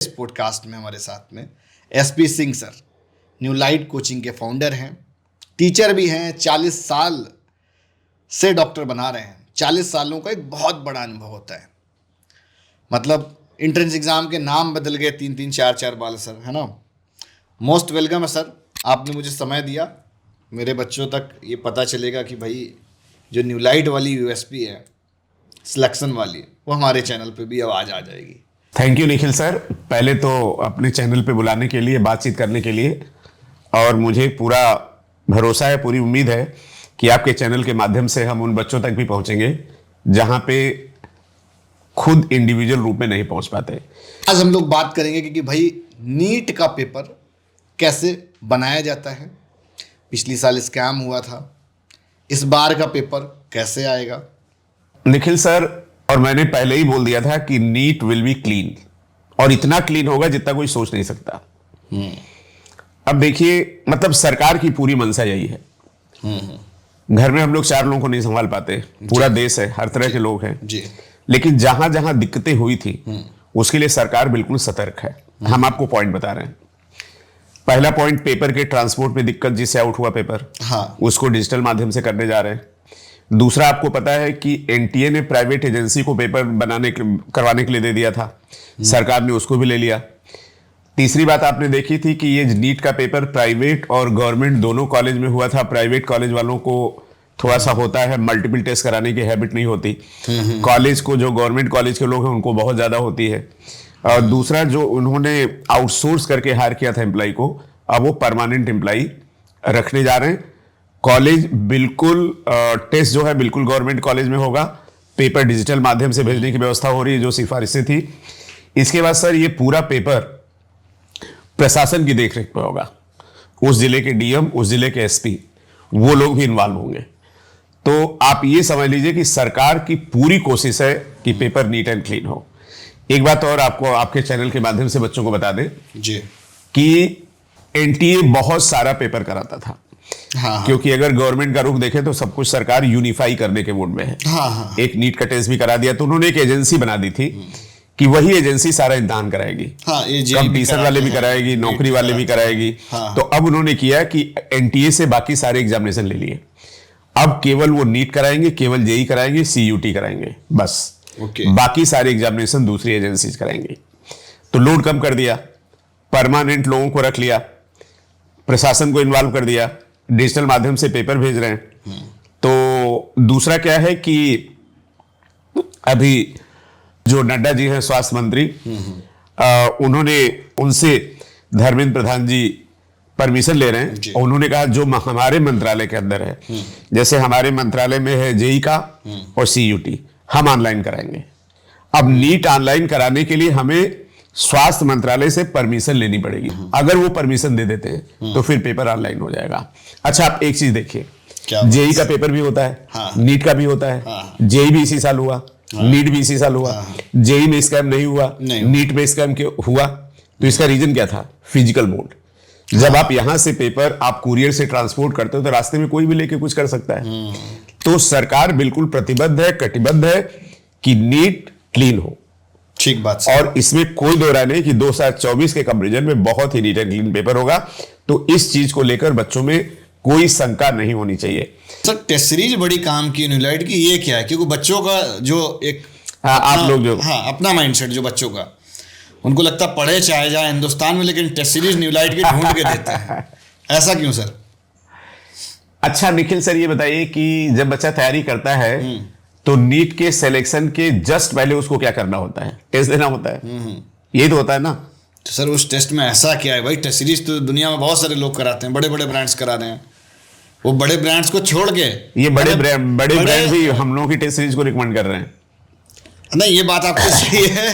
इस पॉडकास्ट में हमारे साथ में SP Singh sir new light coaching के फाउंडर हैं, टीचर भी हैं, 40 साल से डॉक्टर बना रहे हैं। 40 सालों का एक बहुत बड़ा अनुभव होता है। मतलब एंट्रेंस एग्ज़ाम के नाम बदल गए 3-3 4-4 बार सर, है ना। मोस्ट वेलकम है सर, आपने मुझे समय दिया। मेरे बच्चों तक ये पता चलेगा कि भाई जो न्यू लाइट वाली यूएसपी है, सिलेक्शन वाली, वो हमारे चैनल पे भी आवाज़ आ जाएगी। थैंक यू निखिल सर, पहले तो अपने चैनल पे बुलाने के लिए, बातचीत करने के लिए, और मुझे पूरा भरोसा है, पूरी उम्मीद है कि आपके चैनल के माध्यम से हम उन बच्चों तक भी पहुंचेंगे जहां पे खुद इंडिविजुअल रूप में नहीं पहुंच पाते। आज हम लोग बात करेंगे कि भाई नीट का पेपर कैसे बनाया जाता है। पिछली साल स्कैम हुआ था, इस बार का पेपर कैसे आएगा। निखिल सर, और मैंने पहले ही बोल दिया था कि नीट विल बी क्लीन, और इतना क्लीन होगा जितना कोई सोच नहीं सकता। अब देखिए, मतलब सरकार की पूरी मंशा यही है। घर में हम लोग 4 लोगों को नहीं संभाल पाते, पूरा देश है, हर तरह के लोग हैं जी। लेकिन जहां जहां दिक्कतें हुई थी उसके लिए सरकार बिल्कुल सतर्क है। हम आपको पॉइंट बता रहे हैं। पहला पॉइंट, पेपर के ट्रांसपोर्ट में दिक्कत, जिससे आउट हुआ पेपर, हाँ, उसको डिजिटल माध्यम से करने जा रहे हैं। दूसरा, आपको पता है कि एनटीए ने प्राइवेट एजेंसी को पेपर करवाने के लिए दे दिया था, सरकार ने उसको भी ले लिया। तीसरी बात आपने देखी थी कि ये नीट का पेपर प्राइवेट और गवर्नमेंट दोनों कॉलेज में हुआ था। प्राइवेट कॉलेज वालों को थोड़ा सा होता है, मल्टीपल टेस्ट कराने की हैबिट नहीं होती। कॉलेज को, जो गवर्नमेंट कॉलेज के लोग हैं, उनको बहुत ज्यादा होती है। और दूसरा, जो उन्होंने आउटसोर्स करके हायर किया था एम्प्लॉय को, अब वो परमानेंट एम्प्लॉय रखने जा रहे हैं। कॉलेज बिल्कुल टेस्ट जो है बिल्कुल गवर्नमेंट कॉलेज में होगा। पेपर डिजिटल माध्यम से भेजने की व्यवस्था हो रही है, जो सिफारिशें थी। इसके बाद सर, ये पूरा पेपर प्रशासन की देखरेख पे होगा। उस जिले के डीएम, उस जिले के एसपी, वो लोग भी इन्वॉल्व होंगे। तो आप ये समझ लीजिए कि सरकार की पूरी कोशिश है कि पेपर नीट एंड क्लीन हो। एक बात और आपको आपके चैनल के माध्यम से बच्चों को बता दें जी कि एनटीए बहुत सारा पेपर कराता था। हाँ, क्योंकि अगर गवर्नमेंट का रुख देखे तो सब कुछ सरकार यूनिफाई करने के मूड में है। हाँ, एक नीट का टेस्ट भी करा दिया, तो उन्होंने एक एजेंसी बना दी थी कि वही एजेंसी सारा इम्तिहान कराएगी। हाँ, कंपटीशन वाले भी कराएगी, नौकरी वाले भी कराएगी। हाँ। तो अब उन्होंने किया कि एनटीए से बाकी सारे एग्जामिनेशन ले लिए। अब केवल वो नीट कराएंगे, केवल जेई कराएंगे, सीयूटी कराएंगे, बस। बाकी सारे एग्जामिनेशन दूसरी एजेंसी कराएंगे। तो लोड कम कर दिया, परमानेंट लोगों को रख लिया, प्रशासन को इन्वॉल्व कर दिया, डिजिटल माध्यम से पेपर भेज रहे हैं। तो दूसरा क्या है कि अभी जो नड्डा जी हैं, स्वास्थ्य मंत्री, उन्होंने उनसे धर्मेंद्र प्रधान जी परमिशन ले रहे हैं। और उन्होंने कहा जो हमारे मंत्रालय के अंदर है, जैसे हमारे मंत्रालय में है जेई का और सीयूटी, हम ऑनलाइन कराएंगे। अब नीट ऑनलाइन कराने के लिए हमें स्वास्थ्य मंत्रालय से परमिशन लेनी पड़ेगी। अगर वो परमिशन दे देते हैं तो फिर पेपर ऑनलाइन हो जाएगा। अच्छा, आप एक चीज देखिए, जेई का पेपर भी होता है, हाँ, नीट का भी होता है। हाँ, जेई भी इसी साल हुआ, हाँ, नीट भी इसी साल हुआ। हाँ, जेई में स्कैम नहीं हुआ, नीट में स्कैम हुआ। तो इसका रीजन क्या था? Physical mode. जब आप यहां से पेपर आप कुरियर से ट्रांसपोर्ट करते हो तो रास्ते में कोई भी लेके कुछ कर सकता है। तो सरकार बिल्कुल प्रतिबद्ध है, कटिबद्ध है कि नीट क्लीन हो। ठीक बात। और इसमें कोई दो राय नहीं कि 2024 के कंपैरिजन में बहुत ही नीट एंड क्लीन पेपर होगा। तो इस चीज को लेकर बच्चों में कोई शंका नहीं होनी चाहिए। सर, टेस्ट सीरीज बड़ी काम की न्यू लाइट की, ये क्या है? क्योंकि बच्चों का जो एक आप लोग जो अपना माइंडसेट, जो बच्चों का, उनको लगता पढ़े चाहे जाए हिंदुस्तान में, लेकिन टेस्ट सीरीज न्यू लाइट की ढूंढ के देते हैं। ऐसा क्यों सर? अच्छा निखिल सर, ये बताइए कि जब बच्चा तैयारी करता है तो नीट के सिलेक्शन के जस्ट पहले उसको क्या करना होता है? टेस्ट देना होता है। यही तो होता है ना। तो सर, उस टेस्ट में ऐसा क्या है भाई? टेस्ट सीरीज तो दुनिया में बहुत सारे लोग कराते हैं, बड़े बड़े ब्रांड्स करा रहे हैं। वो बड़े ब्रांड्स को छोड़ के ये बड़े ब्रांड भी हम लोगों की टेस्ट सीरीज को रिकमेंड कर रहे हैं। नहीं, ये बात आपकी सही है,